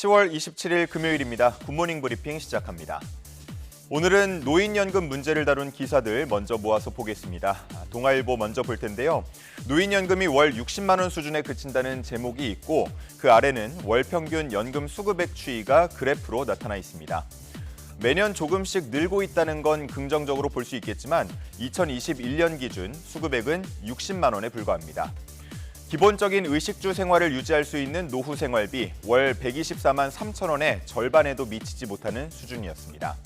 10월 27일 금요일입니다. 굿모닝 브리핑 시작합니다. 오늘은 노인연금 문제를 다룬 기사들 먼저 모아서 보겠습니다. 동아일보 먼저 볼 텐데요. 노인연금이 월 60만 원 수준에 그친다는 제목이 있고 그 아래는 월 평균 연금 수급액 추이가 그래프로 나타나 있습니다. 매년 조금씩 늘고 있다는 건 긍정적으로 볼 수 있겠지만 2021년 기준 수급액은 60만 원에 불과합니다. 기본적인 의식주 생활을 유지할 수 있는 노후 생활비 월 124만 3천 원의 절반에도 미치지 못하는 수준이었습니다.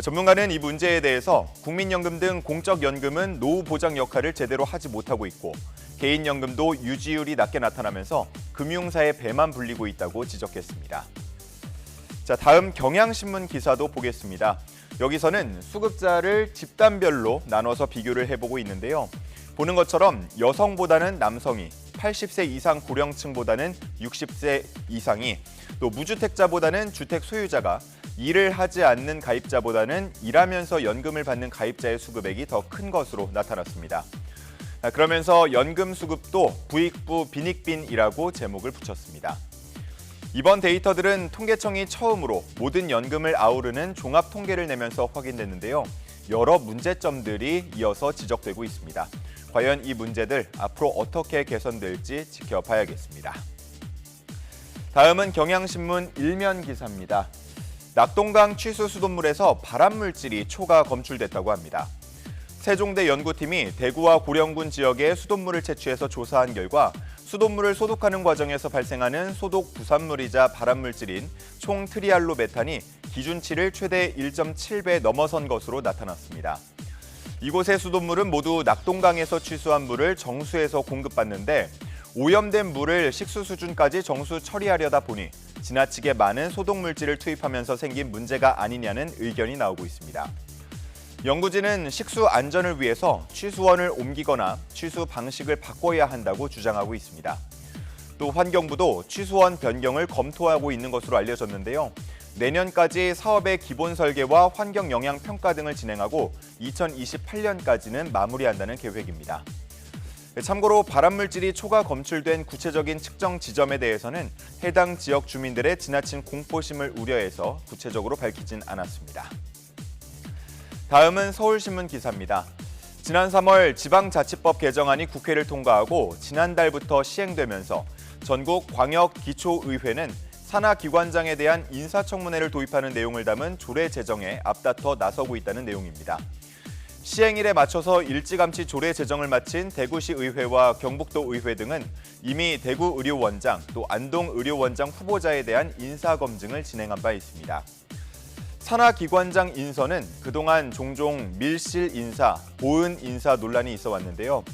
전문가는 이 문제에 대해서 국민연금 등 공적연금은 노후 보장 역할을 제대로 하지 못하고 있고 개인연금도 유지율이 낮게 나타나면서 금융사의 배만 불리고 있다고 지적했습니다. 자, 다음 경향신문 기사도 보겠습니다. 여기서는 수급자를 집단별로 나눠서 비교를 해보고 있는데요. 보는 것처럼 여성보다는 남성이, 80세 이상 고령층보다는 60세 이상이, 또 무주택자보다는 주택 소유자가, 일을 하지 않는 가입자보다는 일하면서 연금을 받는 가입자의 수급액이 더 큰 것으로 나타났습니다. 그러면서 연금 수급도 부익부 빈익빈이라고 제목을 붙였습니다. 이번 데이터들은 통계청이 처음으로 모든 연금을 아우르는 종합 통계를 내면서 확인됐는데요. 여러 문제점들이 이어서 지적되고 있습니다. 과연 이 문제들 앞으로 어떻게 개선될지 지켜봐야겠습니다. 다음은 경향신문 일면 기사입니다. 낙동강 취수 수돗물에서 발암물질이 초가 검출됐다고 합니다. 세종대 연구팀이 대구와 고령군 지역의 수돗물을 채취해서 조사한 결과 수돗물을 소독하는 과정에서 발생하는 소독 부산물이자 발암물질인 총 트리알로메탄이 기준치를 최대 1.7배 넘어선 것으로 나타났습니다. 이곳의 수돗물은 모두 낙동강에서 취수한 물을 정수해서 공급받는데 오염된 물을 식수 수준까지 정수 처리하려다 보니 지나치게 많은 소독물질을 투입하면서 생긴 문제가 아니냐는 의견이 나오고 있습니다. 연구진은 식수 안전을 위해서 취수원을 옮기거나 취수 방식을 바꿔야 한다고 주장하고 있습니다. 또 환경부도 취수원 변경을 검토하고 있는 것으로 알려졌는데요. 내년까지 사업의 기본 설계와 환경 영향 평가 등을 진행하고 2028년까지는 마무리한다는 계획입니다. 참고로 발암물질이 초과 검출된 구체적인 측정 지점에 대해서는 해당 지역 주민들의 지나친 공포심을 우려해서 구체적으로 밝히진 않았습니다. 다음은 서울신문 기사입니다. 지난 3월 지방자치법 개정안이 국회를 통과하고 지난달부터 시행되면서 전국 광역기초의회는 산하기관장에 대한 인사청문회를 도입하는 내용을 담은 조례 제정에 앞다퉈 나서고 있다는 내용입니다. 시행일에 맞춰서 일찌감치 조례 제정을 마친 대구시의회와 경북도의회 등은 이미 대구의료원장 또 안동의료원장 후보자에 대한 인사검증을 진행한 바 있습니다. 산하기관장 인선은 그동안 종종 밀실 인사, 보은 인사 논란이 있어 왔는데요.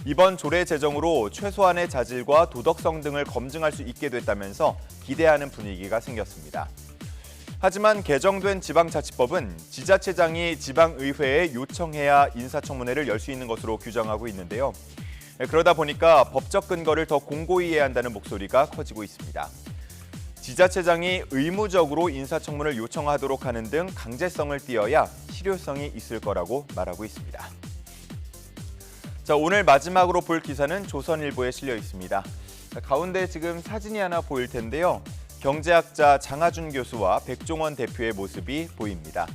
이번 조례 제정으로 최소한의 자질과 도덕성 등을 검증할 수 있게 됐다면서 기대하는 분위기가 생겼습니다. 하지만 개정된 지방자치법은 지자체장이 지방의회에 요청해야 인사청문회를 열 수 있는 것으로 규정하고 있는데요. 그러다 보니까 법적 근거를 더 공고히 해야 한다는 목소리가 커지고 있습니다. 지자체장이 의무적으로 인사청문을 요청하도록 하는 등 강제성을 띄어야 실효성이 있을 거라고 말하고 있습니다. 자, 오늘 마지막으로 볼 기사는 조선일보에 실려 있습니다. 가운데 지금 사진이 하나 보일 텐데요. 경제학자 장하준 교수와 백종원 대표의 모습이 보입니다.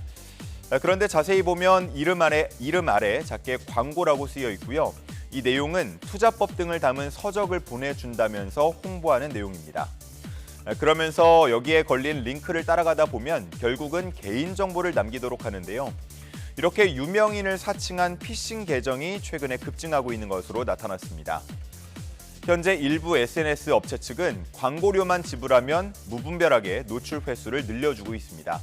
그런데 자세히 보면 이름 아래 작게 광고라고 쓰여 있고요. 이 내용은 투자법 등을 담은 서적을 보내준다면서 홍보하는 내용입니다. 그러면서 여기에 걸린 링크를 따라가다 보면 결국은 개인정보를 남기도록 하는데요. 이렇게 유명인을 사칭한 피싱 계정이 최근에 급증하고 있는 것으로 나타났습니다. 현재 일부 SNS 업체 측은 광고료만 지불하면 무분별하게 노출 횟수를 늘려주고 있습니다.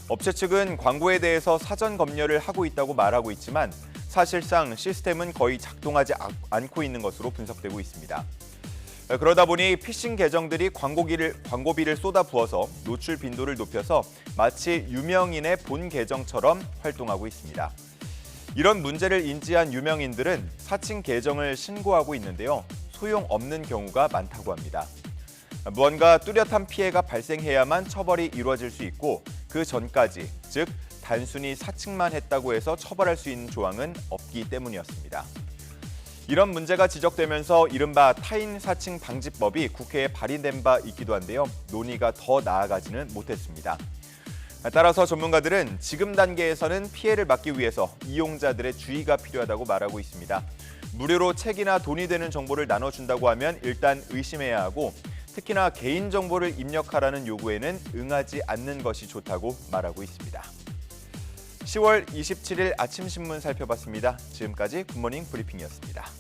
업체 측은 광고에 대해서 사전 검열을 하고 있다고 말하고 있지만 사실상 시스템은 거의 작동하지 않고 있는 것으로 분석되고 있습니다. 그러다 보니 피싱 계정들이 광고비를 쏟아부어서 노출 빈도를 높여서 마치 유명인의 본 계정처럼 활동하고 있습니다. 이런 문제를 인지한 유명인들은 사칭 계정을 신고하고 있는데요. 소용없는 경우가 많다고 합니다. 무언가 뚜렷한 피해가 발생해야만 처벌이 이루어질 수 있고 그 전까지, 즉 단순히 사칭만 했다고 해서 처벌할 수 있는 조항은 없기 때문이었습니다. 이런 문제가 지적되면서 이른바 타인 사칭 방지법이 국회에 발의된 바 있기도 한데요. 논의가 더 나아가지는 못했습니다. 따라서 전문가들은 지금 단계에서는 피해를 막기 위해서 이용자들의 주의가 필요하다고 말하고 있습니다. 무료로 책이나 돈이 되는 정보를 나눠준다고 하면 일단 의심해야 하고 특히나 개인정보를 입력하라는 요구에는 응하지 않는 것이 좋다고 말하고 있습니다. 10월 27일 아침 신문 살펴봤습니다. 지금까지 굿모닝 브리핑이었습니다.